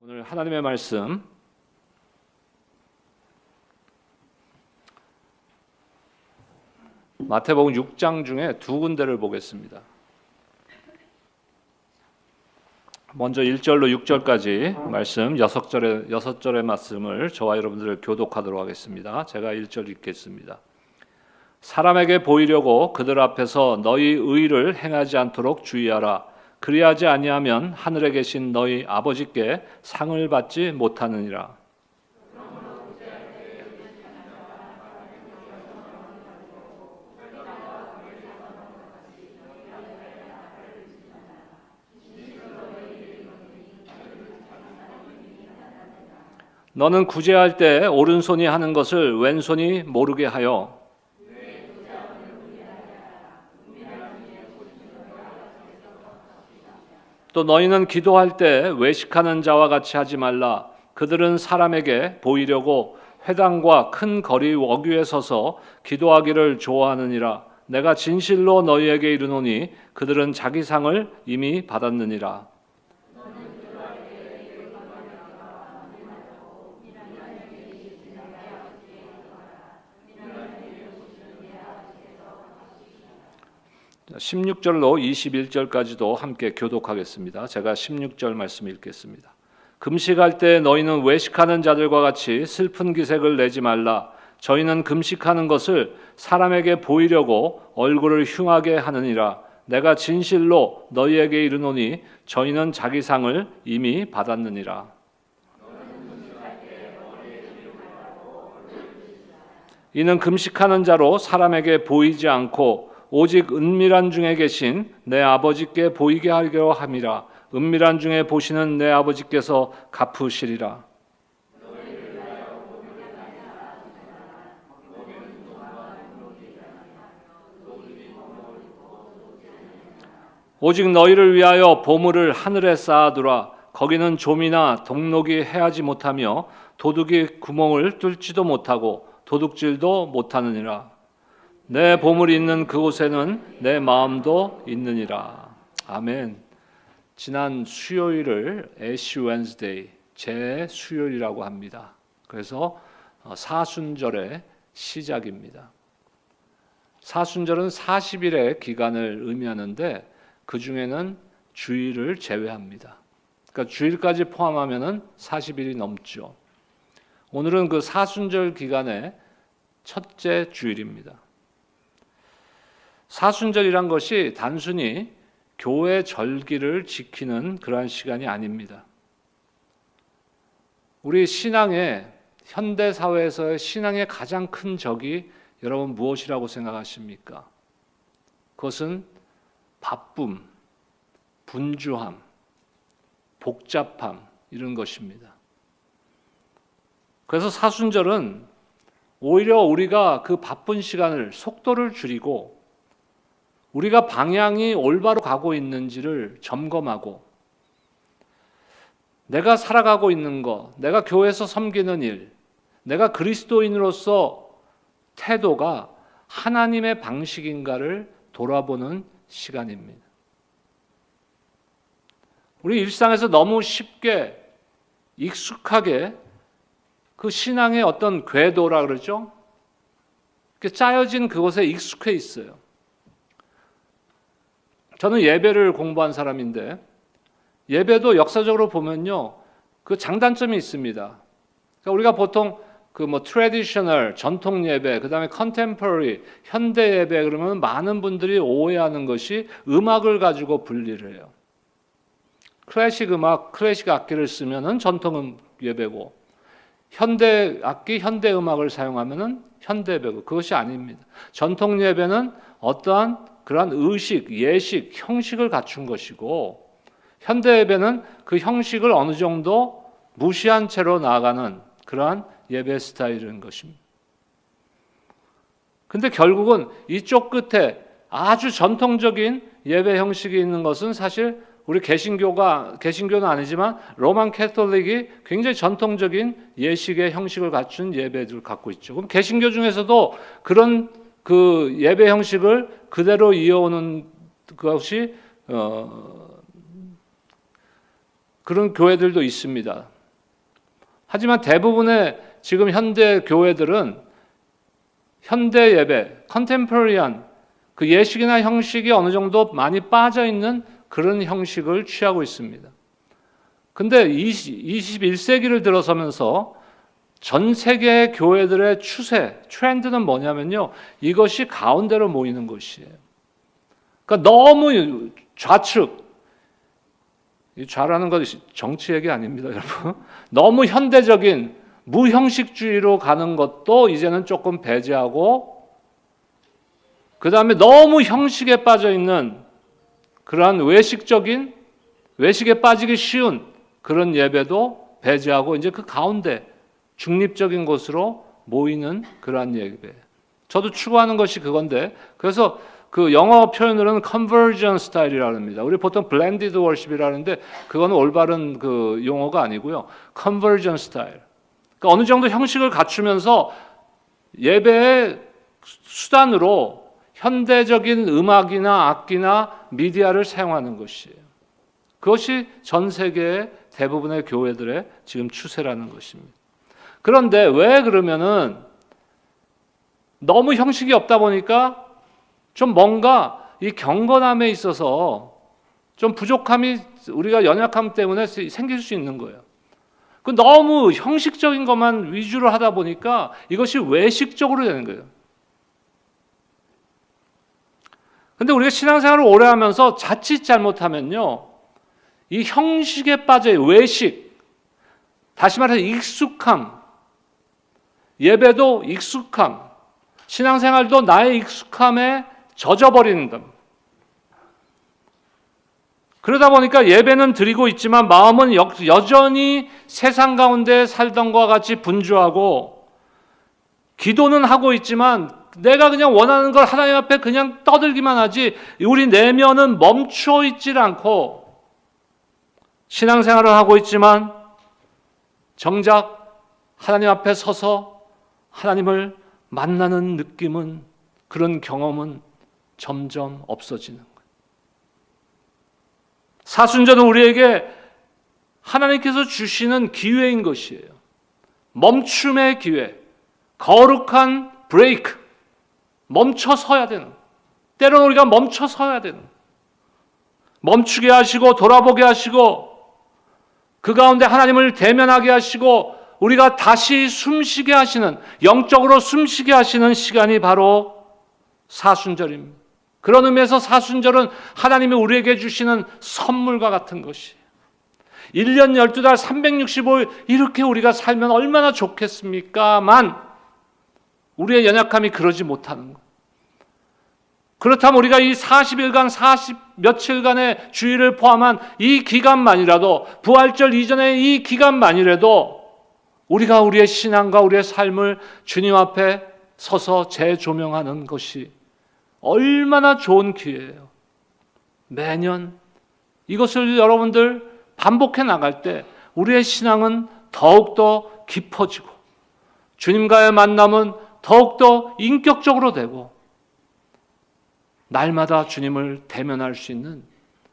오늘 하나님의 말씀 마태복음 6장 중에 두 군데를 보겠습니다. 먼저 1절로 6절까지 말씀 6절의 말씀을 저와 여러분들 교독하도록 하겠습니다. 제가 1절 읽겠습니다. 사람에게 보이려고 그들 앞에서 너희 의를 행하지 않도록 주의하라. 그리하지 아니하면 하늘에 계신 너희 아버지께 상을 받지 못하느니라. 너는 구제할 때 오른손이 하는 것을 왼손이 모르게 하여 또 너희는 기도할 때 외식하는 자와 같이 하지 말라. 그들은 사람에게 보이려고 회당과 큰 거리 어귀에 서서 기도하기를 좋아하느니라. 내가 진실로 너희에게 이르노니 그들은 자기 상을 이미 받았느니라. 자, 16절로 21절까지도 함께 교독하겠습니다. 제가 16절 말씀 읽겠습니다. 금식할 때 너희는 외식하는 자들과 같이 슬픈 기색을 내지 말라. 저희는 금식하는 것을 사람에게 보이려고 얼굴을 흉하게 하느니라. 내가 진실로 너희에게 이르노니 저희는 자기 상을 이미 받았느니라. 이는 금식하는 자로 사람에게 보이지 않고 오직 은밀한 중에 계신 내 아버지께 보이게 하려 함이라. 은밀한 중에 보시는 내 아버지께서 갚으시리라. 오직 너희를 위하여 보물을 하늘에 쌓아두라. 거기는 좀이나 동록이 해하지 못하며 도둑이 구멍을 뚫지도 못하고 도둑질도 못하느니라. 내 보물이 있는 그곳에는 내 마음도 있느니라. 아멘. 지난 수요일을 애쉬 웬스데이, 제 수요일이라고 합니다. 그래서 사순절의 시작입니다. 사순절은 40일의 기간을 의미하는데 그 중에는 주일을 제외합니다. 그러니까 주일까지 포함하면은 40일이 넘죠. 오늘은 그 사순절 기간의 첫째 주일입니다. 사순절이란 것이 단순히 교회 절기를 지키는 그러한 시간이 아닙니다. 우리 신앙의 현대 사회에서의 신앙의 가장 큰 적이 여러분 무엇이라고 생각하십니까? 그것은 바쁨, 분주함, 복잡함 이런 것입니다. 그래서 사순절은 오히려 우리가 그 바쁜 시간을 속도를 줄이고 우리가 방향이 올바로 가고 있는지를 점검하고 내가 살아가고 있는 것, 내가 교회에서 섬기는 일, 내가 그리스도인으로서 태도가 하나님의 방식인가를 돌아보는 시간입니다. 우리 일상에서 너무 쉽게 익숙하게 그 신앙의 어떤 궤도라 그러죠? 짜여진 그것에 익숙해 있어요. 저는 예배를 공부한 사람인데 예배도 역사적으로 보면요, 그 장단점이 있습니다. 그러니까 우리가 보통 그 트래디셔널 전통 예배, 그다음에 컨템퍼러리 현대 예배 그러면 많은 분들이 오해하는 것이 음악을 가지고 분리를 해요. 클래식 음악, 클래식 악기를 쓰면은 전통 예배고 현대 악기, 현대 음악을 사용하면은 현대 예배고 그것이 아닙니다. 전통 예배는 어떠한 그러한 의식, 예식, 형식을 갖춘 것이고 현대 예배는 그 형식을 어느 정도 무시한 채로 나아가는 그러한 예배 스타일인 것입니다. 근데 결국은 이쪽 끝에 아주 전통적인 예배 형식이 있는 것은 사실 우리 개신교는 아니지만 로만 캐톨릭이 굉장히 전통적인 예식의 형식을 갖춘 예배들을 갖고 있죠. 그럼 개신교 중에서도 그런 그 예배 형식을 그대로 이어오는 것이 그런 교회들도 있습니다. 하지만 대부분의 지금 현대 교회들은 현대 예배, 컨템포러리한 그 예식이나 형식이 어느 정도 많이 빠져 있는 그런 형식을 취하고 있습니다. 근데 21세기를 들어서면서 전 세계 교회들의 추세, 트렌드는 뭐냐면요. 이것이 가운데로 모이는 것이에요. 그러니까 너무 좌측, 좌라는 건 정치 얘기 아닙니다, 여러분. 너무 현대적인 무형식주의로 가는 것도 이제는 조금 배제하고, 그 다음에 너무 형식에 빠져 있는 그러한 외식에 빠지기 쉬운 그런 예배도 배제하고 이제 그 가운데 중립적인 곳으로 모이는 그러한 예배. 저도 추구하는 것이 그건데, 그래서 그 영어 표현으로는 conversion 스타일이라고 합니다. 우리 보통 blended worship이라고 하는데 그거는 올바른 그 용어가 아니고요. conversion 스타일. 그러니까 어느 정도 형식을 갖추면서 예배의 수단으로 현대적인 음악이나 악기나 미디어를 사용하는 것이에요. 그것이 전 세계의 대부분의 교회들의 지금 추세라는 것입니다. 그런데 왜 그러면은 너무 형식이 없다 보니까 좀 뭔가 이 경건함에 있어서 좀 부족함이 우리가 연약함 때문에 생길 수 있는 거예요. 그 너무 형식적인 것만 위주로 하다 보니까 이것이 외식적으로 되는 거예요. 근데 우리가 신앙생활을 오래 하면서 자칫 잘못하면요, 이 형식에 빠져요. 외식, 다시 말해서 익숙함, 예배도 익숙함, 신앙생활도 나의 익숙함에 젖어버리는 겁니다. 그러다 보니까 예배는 드리고 있지만 마음은 여전히 세상 가운데 살던 것과 같이 분주하고, 기도는 하고 있지만 내가 그냥 원하는 걸 하나님 앞에 그냥 떠들기만 하지 우리 내면은 멈춰 있질 않고, 신앙생활을 하고 있지만 정작 하나님 앞에 서서 하나님을 만나는 느낌은, 그런 경험은 점점 없어지는 거예요. 사순절은 우리에게 하나님께서 주시는 기회인 것이에요. 멈춤의 기회, 거룩한 브레이크, 멈춰 서야 되는, 때로는 우리가 멈춰 서야 되는, 멈추게 하시고 돌아보게 하시고 그 가운데 하나님을 대면하게 하시고 우리가 다시 숨쉬게 하시는, 영적으로 숨쉬게 하시는 시간이 바로 사순절입니다. 그런 의미에서 사순절은 하나님이 우리에게 주시는 선물과 같은 것이에요. 1년 12달 365일 이렇게 우리가 살면 얼마나 좋겠습니까만 우리의 연약함이 그러지 못하는 것. 그렇다면 우리가 이 40일간 40 며칠간의 주일을 포함한 이 기간만이라도, 부활절 이전의 이 기간만이라도 우리가 우리의 신앙과 우리의 삶을 주님 앞에 서서 재조명하는 것이 얼마나 좋은 기회예요. 매년 이것을 여러분들 반복해 나갈 때 우리의 신앙은 더욱더 깊어지고 주님과의 만남은 더욱더 인격적으로 되고 날마다 주님을 대면할 수 있는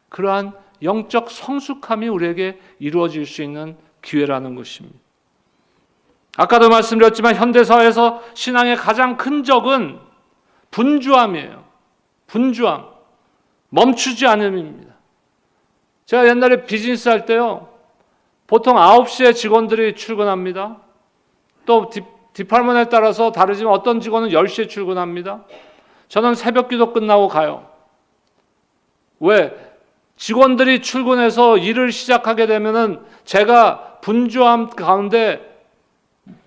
그러한 영적 성숙함이 우리에게 이루어질 수 있는 기회라는 것입니다. 아까도 말씀드렸지만 현대사회에서 신앙의 가장 큰 적은 분주함이에요. 분주함, 멈추지 않음입니다. 제가 옛날에 비즈니스 할 때요, 보통 9시에 직원들이 출근합니다. 또 디파트먼트에 따라서 다르지만 어떤 직원은 10시에 출근합니다. 저는 새벽 기도 끝나고 가요. 왜? 직원들이 출근해서 일을 시작하게 되면은 제가 분주함 가운데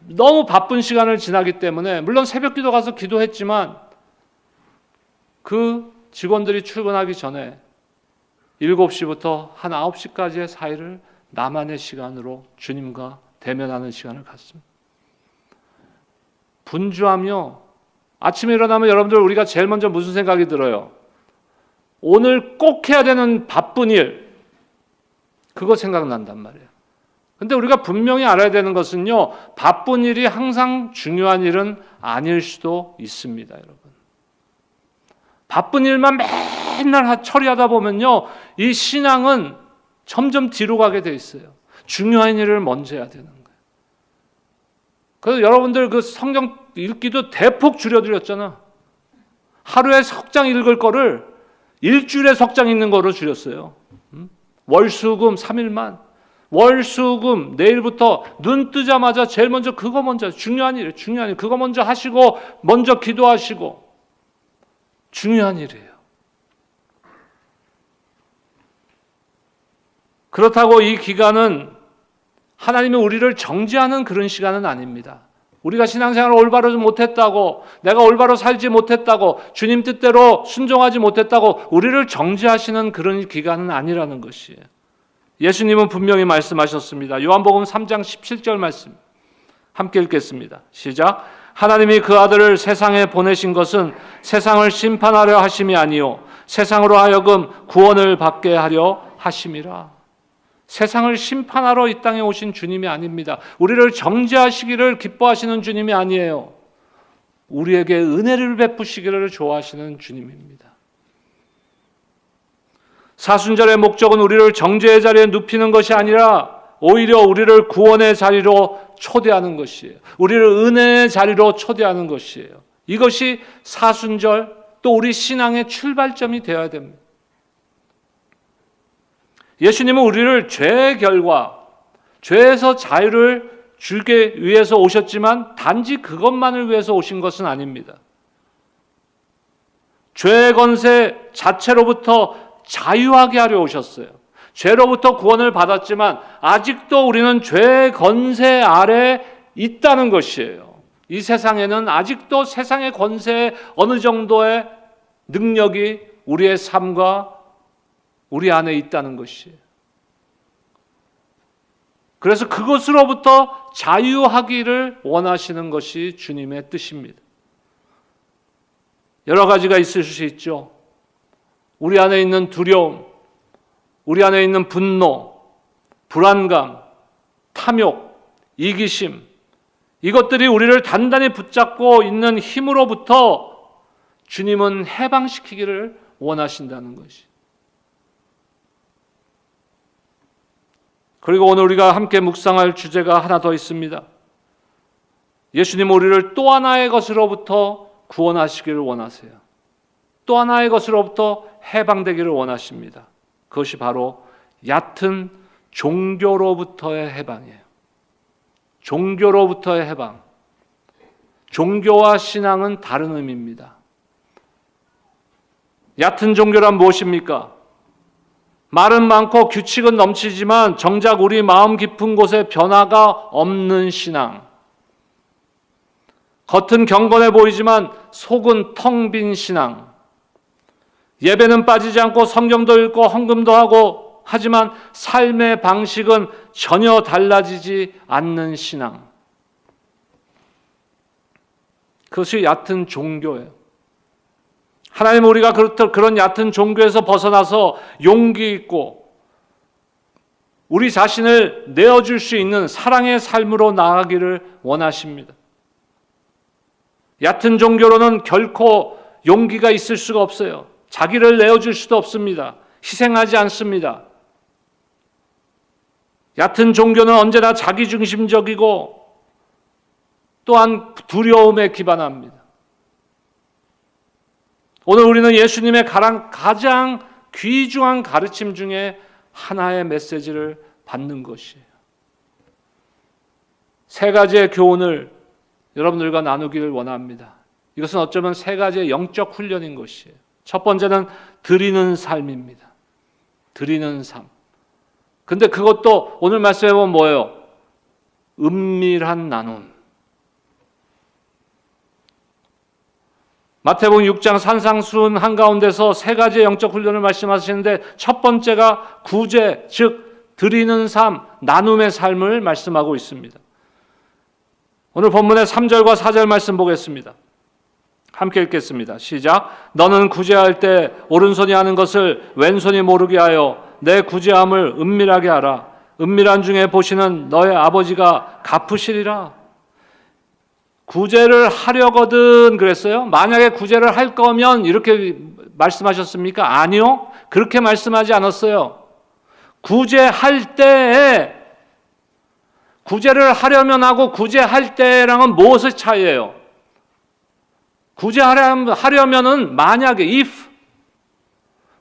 너무 바쁜 시간을 지나기 때문에, 물론 새벽 기도 가서 기도했지만 그 직원들이 출근하기 전에 7시부터 한 9시까지의 사이를 나만의 시간으로 주님과 대면하는 시간을 갖습니다. 분주함이요. 아침에 일어나면 여러분들 우리가 제일 먼저 무슨 생각이 들어요? 오늘 꼭 해야 되는 바쁜 일, 그거 생각난단 말이에요. 근데 우리가 분명히 알아야 되는 것은요, 바쁜 일이 항상 중요한 일은 아닐 수도 있습니다, 여러분. 바쁜 일만 맨날 처리하다 보면요, 이 신앙은 점점 뒤로 가게 돼 있어요. 중요한 일을 먼저 해야 되는 거예요. 그래서 여러분들 그 성경 읽기도 대폭 줄여드렸잖아. 하루에 석장 읽을 거를 일주일에 석장 읽는 거로 줄였어요. 월수금 3일만. 월수금 내일부터 눈 뜨자마자 제일 먼저 그거 먼저 중요한 일 그거 먼저 하시고 먼저 기도하시고 중요한 일이에요. 그렇다고 이 기간은 하나님이 우리를 정죄하는 그런 시간은 아닙니다. 우리가 신앙생활을 올바로 못했다고, 내가 올바로 살지 못했다고, 주님 뜻대로 순종하지 못했다고 우리를 정죄하시는 그런 기간은 아니라는 것이에요. 예수님은 분명히 말씀하셨습니다. 요한복음 3장 17절 말씀 함께 읽겠습니다. 시작. 하나님이 그 아들을 세상에 보내신 것은 세상을 심판하려 하심이 아니요 세상으로 하여금 구원을 받게 하려 하심이라. 세상을 심판하러 이 땅에 오신 주님이 아닙니다. 우리를 정죄하시기를 기뻐하시는 주님이 아니에요. 우리에게 은혜를 베푸시기를 좋아하시는 주님입니다. 사순절의 목적은 우리를 정죄의 자리에 눕히는 것이 아니라 오히려 우리를 구원의 자리로 초대하는 것이에요. 우리를 은혜의 자리로 초대하는 것이에요. 이것이 사순절 또 우리 신앙의 출발점이 되어야 됩니다. 예수님은 우리를 죄의 결과, 죄에서 자유를 주기 위해서 오셨지만 단지 그것만을 위해서 오신 것은 아닙니다. 죄의 권세 자체로부터 자유하게 하려 오셨어요. 죄로부터 구원을 받았지만 아직도 우리는 죄의 권세 아래 있다는 것이에요. 이 세상에는 아직도 세상의 권세에 어느 정도의 능력이 우리의 삶과 우리 안에 있다는 것이에요. 그래서 그것으로부터 자유하기를 원하시는 것이 주님의 뜻입니다. 여러 가지가 있을 수 있죠. 우리 안에 있는 두려움, 우리 안에 있는 분노, 불안감, 탐욕, 이기심, 이것들이 우리를 단단히 붙잡고 있는 힘으로부터 주님은 해방시키기를 원하신다는 것이. 그리고 오늘 우리가 함께 묵상할 주제가 하나 더 있습니다. 예수님은 우리를 또 하나의 것으로부터 구원하시기를 원하세요. 또 하나의 것으로부터 해방되기를 원하십니다. 그것이 바로 얕은 종교로부터의 해방이에요. 종교로부터의 해방. 종교와 신앙은 다른 의미입니다. 얕은 종교란 무엇입니까? 말은 많고 규칙은 넘치지만 정작 우리 마음 깊은 곳에 변화가 없는 신앙. 겉은 경건해 보이지만 속은 텅 빈 신앙. 예배는 빠지지 않고 성경도 읽고 헌금도 하고 하지만 삶의 방식은 전혀 달라지지 않는 신앙. 그것이 얕은 종교예요. 하나님은 우리가 그런 얕은 종교에서 벗어나서 용기 있고 우리 자신을 내어줄 수 있는 사랑의 삶으로 나아가기를 원하십니다. 얕은 종교로는 결코 용기가 있을 수가 없어요. 자기를 내어줄 수도 없습니다. 희생하지 않습니다. 얕은 종교는 언제나 자기중심적이고 또한 두려움에 기반합니다. 오늘 우리는 예수님의 가장 귀중한 가르침 중에 하나의 메시지를 받는 것이에요. 세 가지의 교훈을 여러분들과 나누기를 원합니다. 이것은 어쩌면 세 가지의 영적 훈련인 것이에요. 첫 번째는 드리는 삶입니다. 드리는 삶. 근데 그것도 오늘 말씀해 보면 뭐예요? 은밀한 나눔. 마태복음 6장 산상수훈 한가운데서 세 가지의 영적 훈련을 말씀하시는데 첫 번째가 구제, 즉 드리는 삶, 나눔의 삶을 말씀하고 있습니다. 오늘 본문의 3절과 4절 말씀 보겠습니다. 함께 읽겠습니다. 시작. 너는 구제할 때 오른손이 하는 것을 왼손이 모르게 하여 내 구제함을 은밀하게 하라. 은밀한 중에 보시는 너의 아버지가 갚으시리라. 구제를 하려거든 그랬어요? 만약에 구제를 할 거면 이렇게 말씀하셨습니까? 아니요. 그렇게 말씀하지 않았어요. 구제할 때에 구제를 하려면 하고 구제할 때랑은 무엇의 차이예요? 구제하려면은 만약에 if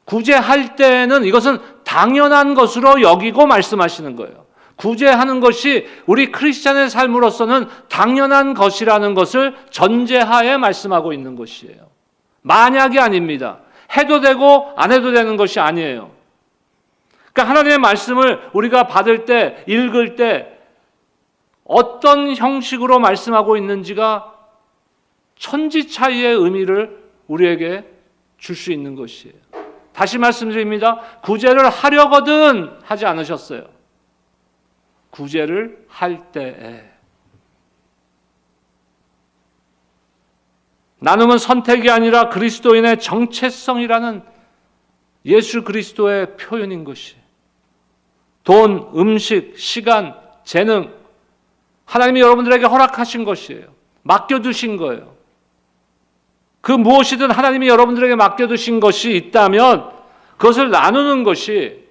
구제할 때는 이것은 당연한 것으로 여기고 말씀하시는 거예요. 구제하는 것이 우리 크리스찬의 삶으로서는 당연한 것이라는 것을 전제하에 말씀하고 있는 것이에요. 만약이 아닙니다. 해도 되고 안 해도 되는 것이 아니에요. 그러니까 하나님의 말씀을 우리가 받을 때, 읽을 때 어떤 형식으로 말씀하고 있는지가 천지 차이의 의미를 우리에게 줄 수 있는 것이에요. 다시 말씀드립니다. 구제를 하려거든 하지 않으셨어요. 구제를 할 때에. 나눔은 선택이 아니라 그리스도인의 정체성이라는 예수 그리스도의 표현인 것이. 돈, 음식, 시간, 재능, 하나님이 여러분들에게 허락하신 것이에요. 맡겨두신 거예요. 그 무엇이든 하나님이 여러분들에게 맡겨두신 것이 있다면 그것을 나누는 것이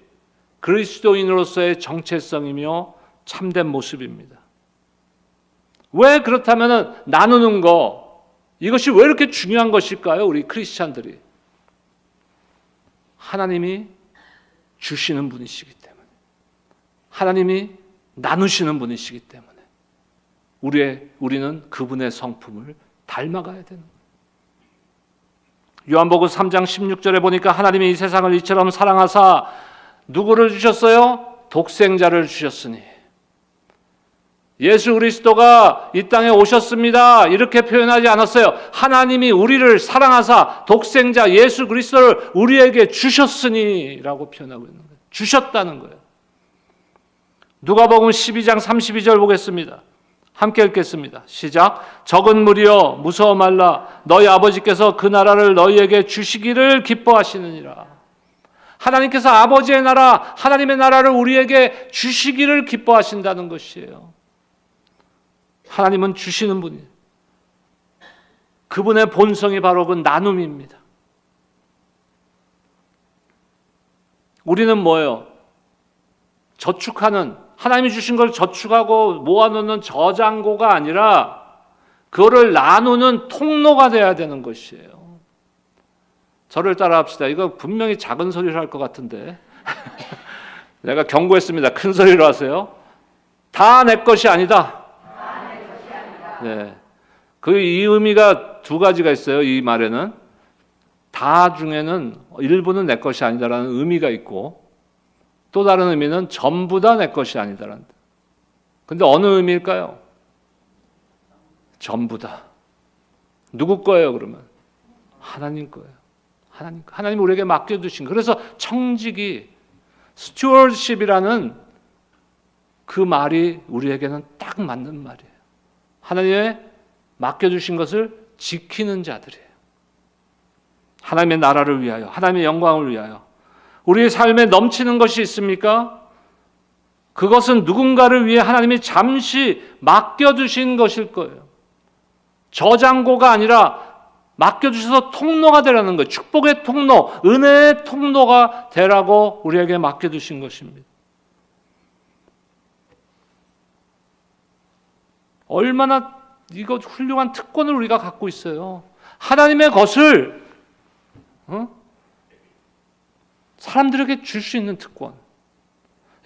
그리스도인으로서의 정체성이며 참된 모습입니다. 왜 그렇다면 나누는 거, 이것이 왜 이렇게 중요한 것일까요? 우리 크리스찬들이. 하나님이 주시는 분이시기 때문에, 하나님이 나누시는 분이시기 때문에 우리는 그분의 성품을 닮아가야 되는 거예요. 요한복음 3장 16절에 보니까 하나님이 이 세상을 이처럼 사랑하사 누구를 주셨어요? 독생자를 주셨으니. 예수 그리스도가 이 땅에 오셨습니다. 이렇게 표현하지 않았어요. 하나님이 우리를 사랑하사 독생자 예수 그리스도를 우리에게 주셨으니 라고 표현하고 있는 거예요. 주셨다는 거예요. 누가복음 12장 32절 보겠습니다. 함께 읽겠습니다. 시작. 적은 무리여 무서워 말라. 너희 아버지께서 그 나라를 너희에게 주시기를 기뻐하시느니라. 하나님께서 아버지의 나라, 하나님의 나라를 우리에게 주시기를 기뻐하신다는 것이에요. 하나님은 주시는 분이에요. 그분의 본성이 바로 그 나눔입니다. 우리는 뭐예요? 저축하는, 하나님이 주신 걸 저축하고 모아놓는 저장고가 아니라 그거를 나누는 통로가 돼야 되는 것이에요. 저를 따라합시다. 이거 분명히 작은 소리를 할 것 같은데 내가 경고했습니다. 큰 소리로 하세요. 다 내 것이 아니다. 네. 이 의미가 두 가지가 있어요. 이 말에는 다 중에는 일부는 내 것이 아니다라는 의미가 있고, 또 다른 의미는 전부 다 내 것이 아니다라는. 근데 어느 의미일까요? 전부 다. 누구 거예요, 그러면? 하나님 거예요. 하나님 우리에게 맡겨두신. 그래서 청직이, 스튜어드십이라는 그 말이 우리에게는 딱 맞는 말이에요. 하나님의 맡겨주신 것을 지키는 자들이에요. 하나님의 나라를 위하여, 하나님의 영광을 위하여. 우리의 삶에 넘치는 것이 있습니까? 그것은 누군가를 위해 하나님이 잠시 맡겨두신 것일 거예요. 저장고가 아니라 맡겨주셔서 통로가 되라는 거예요. 축복의 통로, 은혜의 통로가 되라고 우리에게 맡겨두신 것입니다. 얼마나 이거 훌륭한 특권을 우리가 갖고 있어요. 하나님의 것을 사람들에게 줄 수 있는 특권.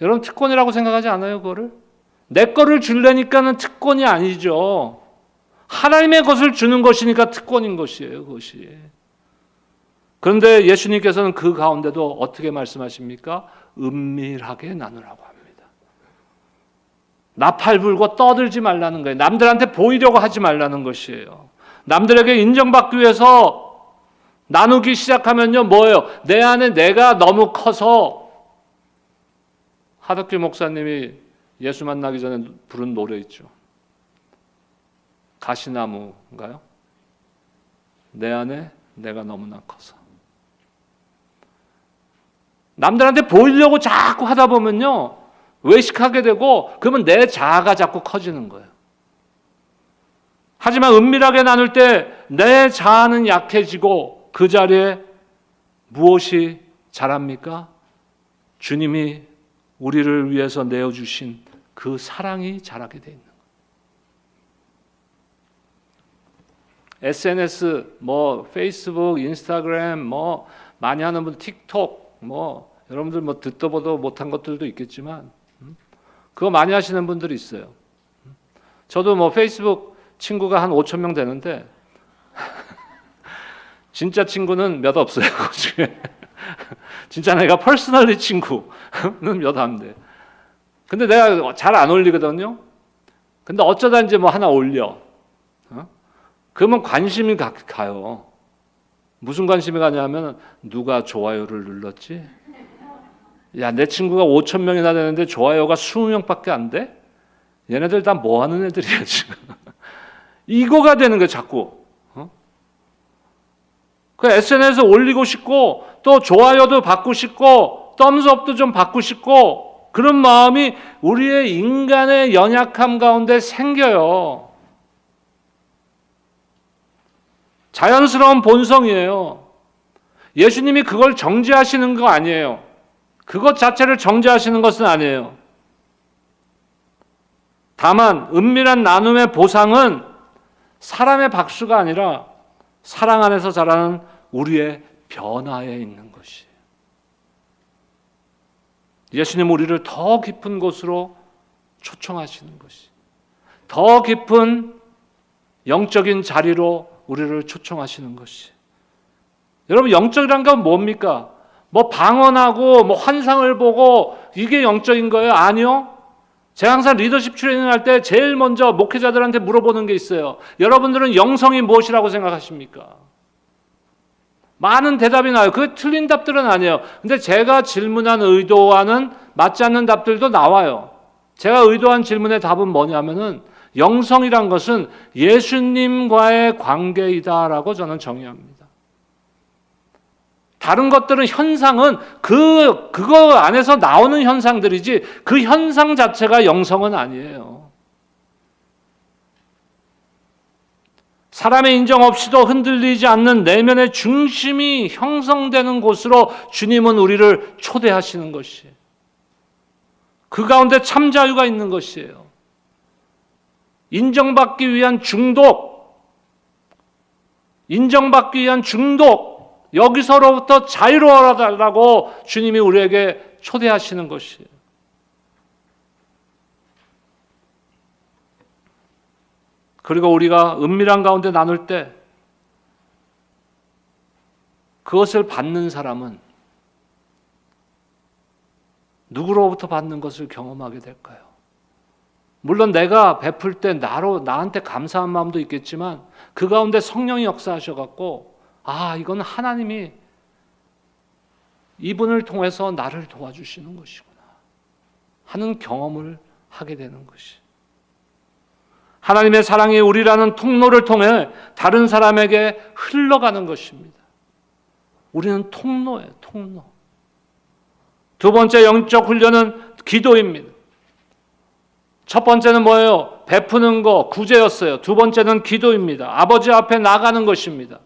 여러분 특권이라고 생각하지 않아요? 그거를? 내 거를 주려니까는 특권이 아니죠. 하나님의 것을 주는 것이니까 특권인 것이에요. 그것이. 그런데 예수님께서는 그 가운데도 어떻게 말씀하십니까? 은밀하게 나누라고 합니다. 나팔 불고 떠들지 말라는 거예요. 남들한테 보이려고 하지 말라는 것이에요. 남들에게 인정받기 위해서 나누기 시작하면요, 뭐예요? 내 안에 내가 너무 커서. 하덕규 목사님이 예수 만나기 전에 부른 노래 있죠. 가시나무인가요? 내 안에 내가 너무나 커서. 남들한테 보이려고 자꾸 하다 보면요, 외식하게 되고, 그러면 내 자아가 자꾸 커지는 거예요. 하지만 은밀하게 나눌 때 내 자아는 약해지고 그 자리에 무엇이 자랍니까? 주님이 우리를 위해서 내어주신 그 사랑이 자라게 돼 있는 거예요. SNS, 페이스북, 인스타그램, 많이 하는 분 틱톡, 여러분들 듣도 보도 못한 것들도 있겠지만, 그거 많이 하시는 분들이 있어요. 저도 페이스북 친구가 한 5천 명 되는데, 진짜 친구는 몇 없어요. 그 중에. 진짜 내가 퍼스널리 친구는 몇 안 돼. 근데 내가 잘 안 올리거든요. 근데 어쩌다 이제 하나 올려. 그러면 관심이 가요. 무슨 관심이 가냐면 누가 좋아요를 눌렀지? 야, 내 친구가 5천 명이나 되는데 좋아요가 20명밖에 안 돼? 얘네들 다 뭐 하는 애들이야 지금. 이거가 되는 거야 자꾸. 그 SNS에 올리고 싶고 또 좋아요도 받고 싶고 덤스업도 좀 받고 싶고 그런 마음이 우리의 인간의 연약함 가운데 생겨요. 자연스러운 본성이에요. 예수님이 그걸 정죄하시는 거 아니에요. 그것 자체를 정죄하시는 것은 아니에요. 다만 은밀한 나눔의 보상은 사람의 박수가 아니라 사랑 안에서 자라는 우리의 변화에 있는 것이에요. 예수님 우리를 더 깊은 곳으로 초청하시는 것이, 더 깊은 영적인 자리로 우리를 초청하시는 것이. 여러분 영적이란 건 뭡니까? 방언하고 환상을 보고 이게 영적인 거예요? 아니요. 제가 항상 리더십 트레이닝 할 때 제일 먼저 목회자들한테 물어보는 게 있어요. 여러분들은 영성이 무엇이라고 생각하십니까? 많은 대답이 나와요. 그게 틀린 답들은 아니에요. 근데 제가 질문한 의도와는 맞지 않는 답들도 나와요. 제가 의도한 질문의 답은 뭐냐면은 영성이란 것은 예수님과의 관계이다라고 저는 정의합니다. 다른 것들은 현상은 그거 안에서 나오는 현상들이지 그 현상 자체가 영성은 아니에요. 사람의 인정 없이도 흔들리지 않는 내면의 중심이 형성되는 곳으로 주님은 우리를 초대하시는 것이에요. 그 가운데 참 자유가 있는 것이에요. 인정받기 위한 중독, 여기서로부터 자유로워라 달라고 주님이 우리에게 초대하시는 것이에요. 그리고 우리가 은밀한 가운데 나눌 때 그것을 받는 사람은 누구로부터 받는 것을 경험하게 될까요? 물론 내가 베풀 때 나한테 감사한 마음도 있겠지만 그 가운데 성령이 역사하셔갖고 이건 하나님이 이분을 통해서 나를 도와주시는 것이구나 하는 경험을 하게 되는 것이. 하나님의 사랑이 우리라는 통로를 통해 다른 사람에게 흘러가는 것입니다. 우리는 통로예요, 통로. 두 번째 영적 훈련은 기도입니다. 첫 번째는 뭐예요? 베푸는 거, 구제였어요. 두 번째는 기도입니다. 아버지 앞에 나가는 것입니다.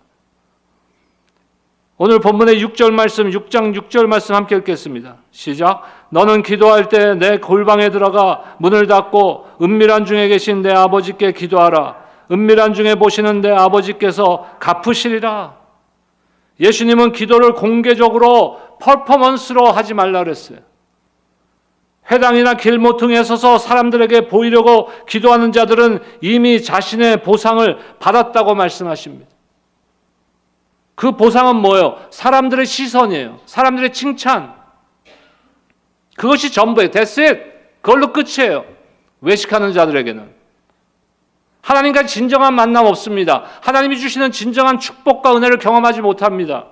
오늘 본문의 6절 말씀, 6장 6절 말씀 함께 읽겠습니다. 시작. 너는 기도할 때 내 골방에 들어가 문을 닫고 은밀한 중에 계신 내 아버지께 기도하라. 은밀한 중에 보시는 내 아버지께서 갚으시리라. 예수님은 기도를 공개적으로 퍼포먼스로 하지 말라 그랬어요. 회당이나 길모퉁이에 서서 사람들에게 보이려고 기도하는 자들은 이미 자신의 보상을 받았다고 말씀하십니다. 그 보상은 뭐예요? 사람들의 시선이에요. 사람들의 칭찬. 그것이 전부예요. That's it. 그걸로 끝이에요. 외식하는 자들에게는. 하나님과 진정한 만남 없습니다. 하나님이 주시는 진정한 축복과 은혜를 경험하지 못합니다.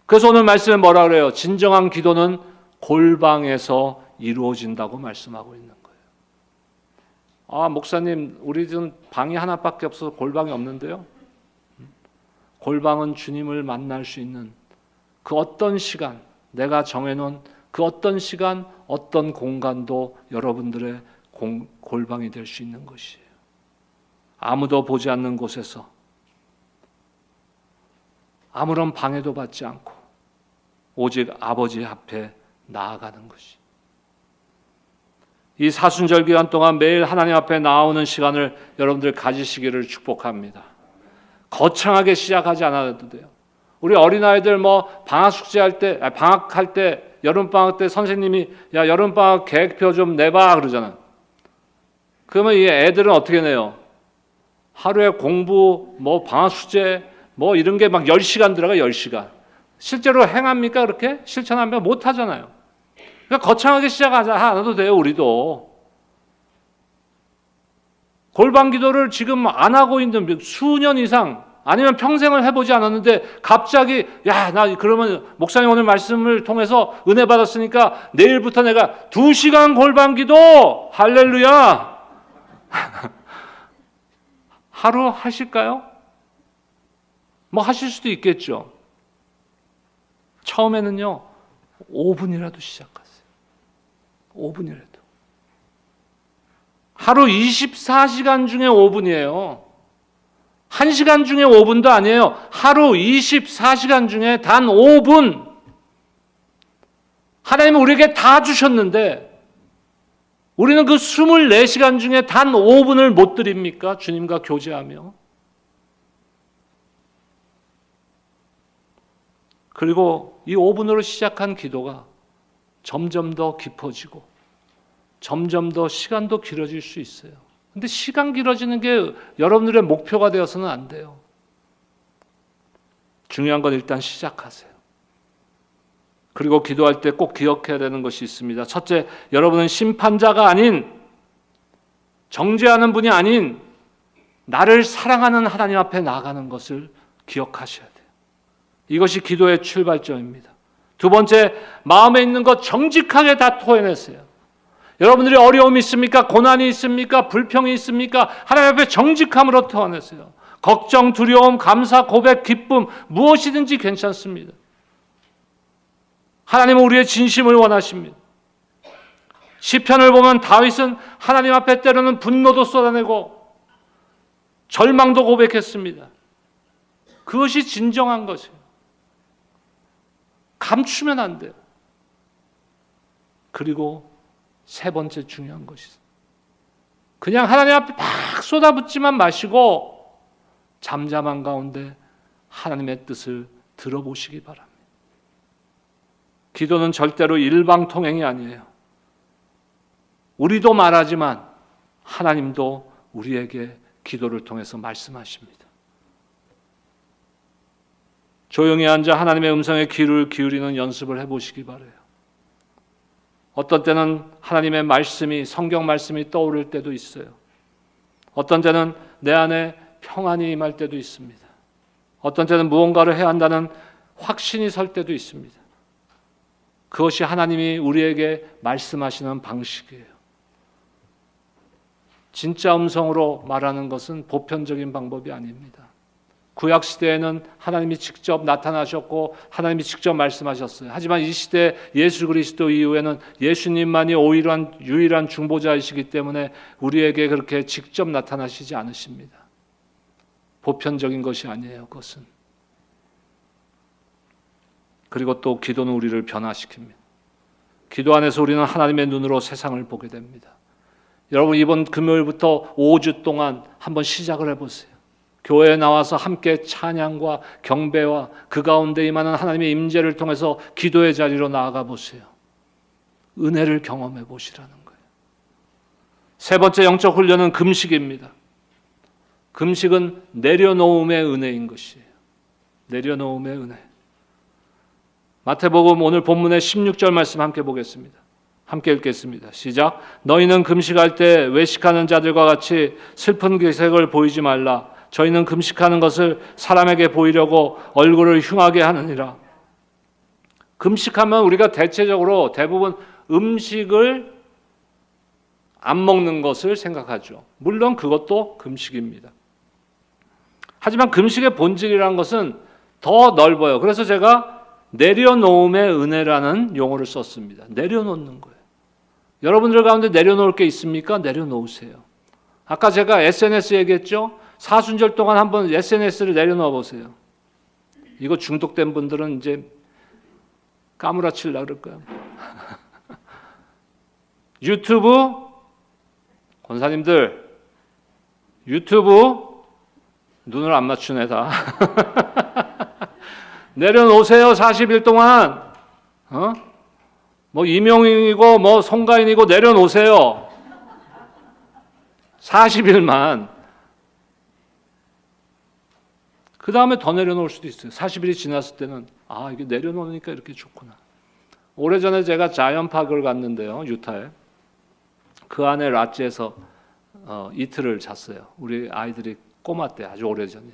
그래서 오늘 말씀에 뭐라 그래요? 진정한 기도는 골방에서 이루어진다고 말씀하고 있는 거예요. 목사님, 우리 집 방이 하나밖에 없어서 골방이 없는데요. 골방은 주님을 만날 수 있는 그 어떤 시간, 내가 정해놓은 그 어떤 시간, 어떤 공간도 여러분들의 골방이 될 수 있는 것이에요. 아무도 보지 않는 곳에서 아무런 방해도 받지 않고 오직 아버지 앞에 나아가는 것이. 이 사순절 기간 동안 매일 하나님 앞에 나오는 시간을 여러분들 가지시기를 축복합니다. 거창하게 시작하지 않아도 돼요. 우리 어린아이들 뭐 방학할 때 여름방학 때 선생님이 야 여름방학 계획표 좀 내봐 그러잖아요. 그러면 이 애들은 어떻게 내요? 하루에 공부 뭐 방학 숙제 뭐 이런 게 막 10시간 들어가 10시간. 실제로 행합니까? 그렇게? 실천하면 못 하잖아요. 그러니까 거창하게 시작하지 않아도 돼요. 우리도. 골방 기도를 지금 안 하고 있는 수년 이상 아니면 평생을 해보지 않았는데 갑자기 야 나 그러면 목사님 오늘 말씀을 통해서 은혜 받았으니까 내일부터 내가 2시간 골방 기도 할렐루야 하루 하실까요? 뭐 하실 수도 있겠죠. 처음에는요 5분이라도 시작하세요. 5분이라도. 하루 24시간 중에 5분이에요. 1시간 중에 5분도 아니에요. 하루 24시간 중에 단 5분. 하나님은 우리에게 다 주셨는데 우리는 그 24시간 중에 단 5분을 못 드립니까? 주님과 교제하며. 그리고 이 5분으로 시작한 기도가 점점 더 깊어지고 점점 더 시간도 길어질 수 있어요. 근데 시간 길어지는 게 여러분들의 목표가 되어서는 안 돼요. 중요한 건 일단 시작하세요. 그리고 기도할 때 꼭 기억해야 되는 것이 있습니다. 첫째, 여러분은 심판자가 아닌 정죄하는 분이 아닌 나를 사랑하는 하나님 앞에 나아가는 것을 기억하셔야 돼요. 이것이 기도의 출발점입니다. 두 번째, 마음에 있는 것 정직하게 다 토해내세요. 여러분들이 어려움이 있습니까? 고난이 있습니까? 불평이 있습니까? 하나님 앞에 정직함으로 토해내세요. 걱정, 두려움, 감사, 고백, 기쁨 무엇이든지 괜찮습니다. 하나님은 우리의 진심을 원하십니다. 시편을 보면 다윗은 하나님 앞에 때로는 분노도 쏟아내고 절망도 고백했습니다. 그것이 진정한 것이에요. 감추면 안 돼요. 그리고 세 번째 중요한 것이 그냥 하나님 앞에 막 쏟아붓지만 마시고 잠잠한 가운데 하나님의 뜻을 들어보시기 바랍니다. 기도는 절대로 일방통행이 아니에요. 우리도 말하지만 하나님도 우리에게 기도를 통해서 말씀하십니다. 조용히 앉아 하나님의 음성에 귀를 기울이는 연습을 해보시기 바라요. 어떤 때는 하나님의 말씀이 성경 말씀이 떠오를 때도 있어요. 어떤 때는 내 안에 평안이 임할 때도 있습니다. 어떤 때는 무언가를 해야 한다는 확신이 설 때도 있습니다. 그것이 하나님이 우리에게 말씀하시는 방식이에요. 진짜 음성으로 말하는 것은 보편적인 방법이 아닙니다. 구약 시대에는 하나님이 직접 나타나셨고 하나님이 직접 말씀하셨어요. 하지만 이 시대 예수 그리스도 이후에는 예수님만이 유일한 중보자이시기 때문에 우리에게 그렇게 직접 나타나시지 않으십니다. 보편적인 것이 아니에요. 그것은. 그리고 또 기도는 우리를 변화시킵니다. 기도 안에서 우리는 하나님의 눈으로 세상을 보게 됩니다. 여러분 이번 금요일부터 5주 동안 한번 시작을 해보세요. 교회에 나와서 함께 찬양과 경배와 그 가운데 임하는 하나님의 임재를 통해서 기도의 자리로 나아가 보세요. 은혜를 경험해 보시라는 거예요. 세 번째 영적 훈련은 금식입니다. 금식은 내려놓음의 은혜인 것이에요. 내려놓음의 은혜. 마태복음 오늘 본문의 16절 말씀 함께 보겠습니다. 함께 읽겠습니다. 시작. 너희는 금식할 때 외식하는 자들과 같이 슬픈 기색을 보이지 말라. 저희는 금식하는 것을 사람에게 보이려고 얼굴을 흉하게 하느니라. 금식하면 우리가 대체적으로 대부분 음식을 안 먹는 것을 생각하죠. 물론 그것도 금식입니다. 하지만 금식의 본질이라는 것은 더 넓어요. 그래서 제가 내려놓음의 은혜라는 용어를 썼습니다. 내려놓는 거예요. 여러분들 가운데 내려놓을 게 있습니까? 내려놓으세요. 아까 제가 SNS 얘기했죠? 사순절 동안 한번 SNS를 내려놓아 보세요. 이거 중독된 분들은 이제 까무라치려고 그럴 거예요. 유튜브, 권사님들 유튜브 눈을 안 맞추네 다. 내려놓으세요. 40일 동안. 뭐 이명웅이고 뭐 송가인이고 내려놓으세요. 40일만. 그 다음에 더 내려놓을 수도 있어요. 40일이 지났을 때는 이게 내려놓으니까 이렇게 좋구나. 오래전에 제가 자이언파크를 갔는데요. 유타에. 그 안에 라지에서 이틀을 잤어요. 우리 아이들이 꼬마 때 아주 오래전에.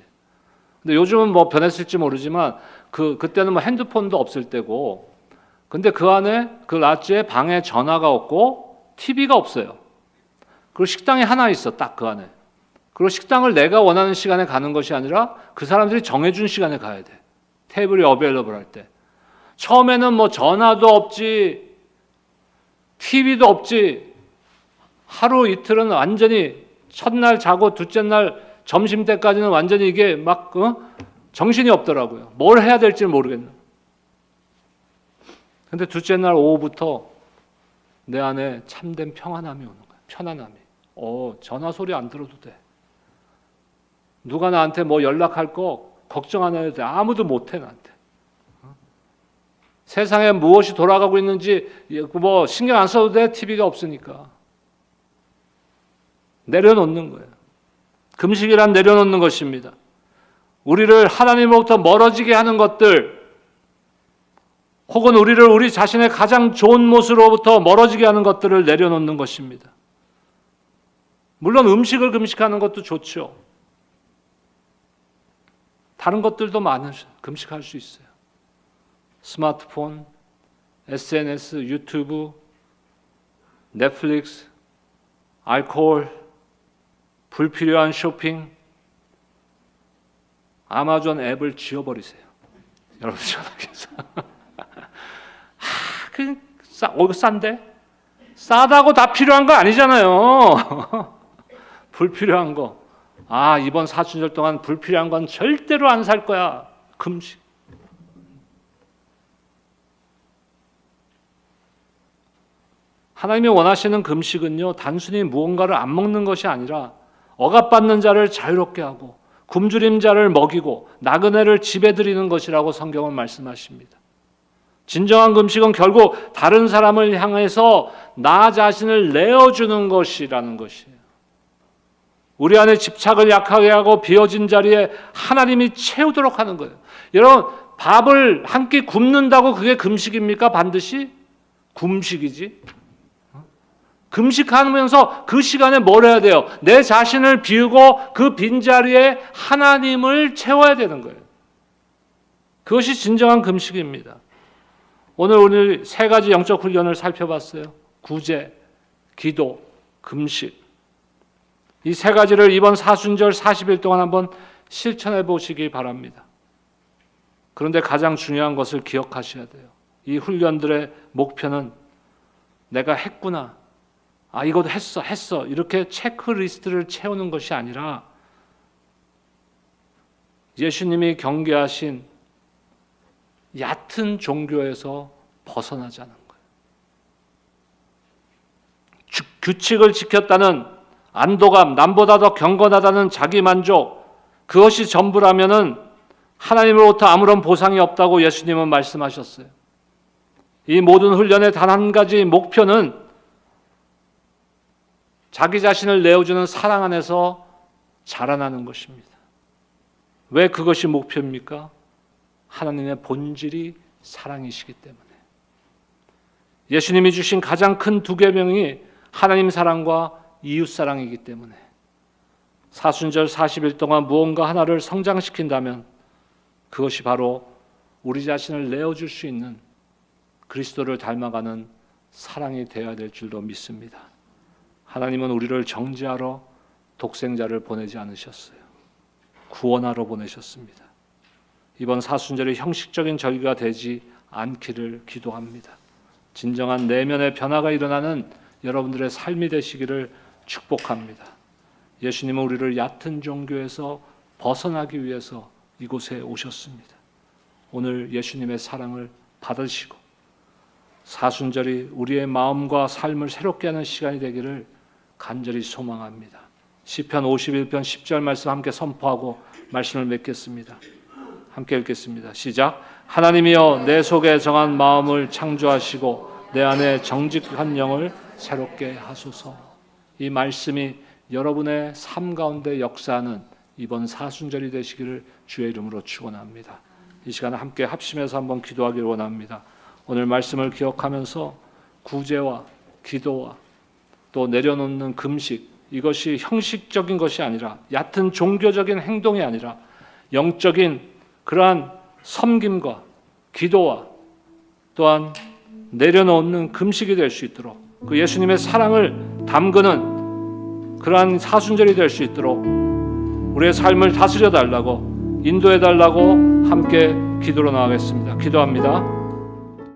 근데 요즘은 뭐 변했을지 모르지만 그때는 뭐 핸드폰도 없을 때고, 근데 그 안에 그 라지에 방에 전화가 없고 TV가 없어요. 그리고 식당이 하나 있어, 딱 그 안에. 그리고 식당을 내가 원하는 시간에 가는 것이 아니라 그 사람들이 정해준 시간에 가야 돼. 테이블이 어베일러블 할 때. 처음에는 뭐 전화도 없지, TV도 없지. 하루 이틀은 완전히 첫날 자고 둘째 날 점심 때까지는 완전히 이게 막 정신이 없더라고요. 뭘 해야 될지 모르겠는. 근데 둘째 날 오후부터 내 안에 참된 평안함이 오는 거야. 편안함이. 전화 소리 안 들어도 돼. 누가 나한테 뭐 연락할 거 걱정 안 해도 돼. 아무도 못 해 나한테. 세상에 무엇이 돌아가고 있는지 뭐 신경 안 써도 돼. TV가 없으니까. 내려놓는 거예요. 금식이란 내려놓는 것입니다. 우리를 하나님으로부터 멀어지게 하는 것들, 혹은 우리를 우리 자신의 가장 좋은 모습으로부터 멀어지게 하는 것들을 내려놓는 것입니다. 물론 음식을 금식하는 것도 좋죠. 다른 것들도 많은 금식할 수 있어요. 스마트폰, SNS, 유튜브, 넷플릭스, 알코올, 불필요한 쇼핑, 아마존 앱을 지워버리세요. 여러분 전화기에서. 이거 싼데? 싸다고 다 필요한 거 아니잖아요. 불필요한 거. 이번 사순절 동안 불필요한 건 절대로 안 살 거야. 금식. 하나님이 원하시는 금식은요, 단순히 무언가를 안 먹는 것이 아니라 억압받는 자를 자유롭게 하고 굶주린 자를 먹이고 나그네를 집에 들이는 것이라고 성경은 말씀하십니다. 진정한 금식은 결국 다른 사람을 향해서 나 자신을 내어주는 것이라는 것이에요. 우리 안에 집착을 약하게 하고 비어진 자리에 하나님이 채우도록 하는 거예요. 여러분, 밥을 한 끼 굶는다고 그게 금식입니까? 반드시? 금식이지. 금식하면서 그 시간에 뭘 해야 돼요? 내 자신을 비우고 그 빈자리에 하나님을 채워야 되는 거예요. 그것이 진정한 금식입니다. 오늘 우리 세 가지 영적 훈련을 살펴봤어요. 구제, 기도, 금식. 이 세 가지를 이번 사순절 40일 동안 한번 실천해 보시기 바랍니다. 그런데 가장 중요한 것을 기억하셔야 돼요. 이 훈련들의 목표는 내가 했구나, 이것도 했어 이렇게 체크리스트를 채우는 것이 아니라 예수님이 경계하신 얕은 종교에서 벗어나자는 거예요. 규칙을 지켰다는 안도감, 남보다 더 경건하다는 자기만족, 그것이 전부라면은 하나님으로부터 아무런 보상이 없다고 예수님은 말씀하셨어요. 이 모든 훈련의 단 한 가지 목표는 자기 자신을 내어주는 사랑 안에서 자라나는 것입니다. 왜 그것이 목표입니까? 하나님의 본질이 사랑이시기 때문에. 예수님이 주신 가장 큰 두 계명이 하나님 사랑과 이웃 사랑이기 때문에 사순절 40일 동안 무언가 하나를 성장시킨다면 그것이 바로 우리 자신을 내어줄 수 있는 그리스도를 닮아가는 사랑이 되어야 될 줄로 믿습니다. 하나님은 우리를 정죄하러 독생자를 보내지 않으셨어요. 구원하러 보내셨습니다. 이번 사순절이 형식적인 절기가 되지 않기를 기도합니다. 진정한 내면의 변화가 일어나는 여러분들의 삶이 되시기를 축복합니다. 예수님은 우리를 얕은 종교에서 벗어나기 위해서 이곳에 오셨습니다. 오늘 예수님의 사랑을 받으시고 사순절이 우리의 마음과 삶을 새롭게 하는 시간이 되기를 간절히 소망합니다. 시편 51편 10절 말씀 함께 선포하고 말씀을 맺겠습니다. 함께 읽겠습니다. 시작. 하나님이여 내 속에 정한 마음을 창조하시고 내 안에 정직한 영을 새롭게 하소서. 이 말씀이 여러분의 삶 가운데 역사하는 이번 사순절이 되시기를 주의 이름으로 축원합니다. 이 시간에 함께 합심해서 한번 기도하기를 원합니다. 오늘 말씀을 기억하면서 구제와 기도와 또 내려놓는 금식, 이것이 형식적인 것이 아니라 얕은 종교적인 행동이 아니라 영적인 그러한 섬김과 기도와 또한 내려놓는 금식이 될 수 있도록 그 예수님의 사랑을 담그는 그러한 사순절이 될 수 있도록 우리의 삶을 다스려 달라고 인도해 달라고 함께 기도로 나가겠습니다. 기도합니다.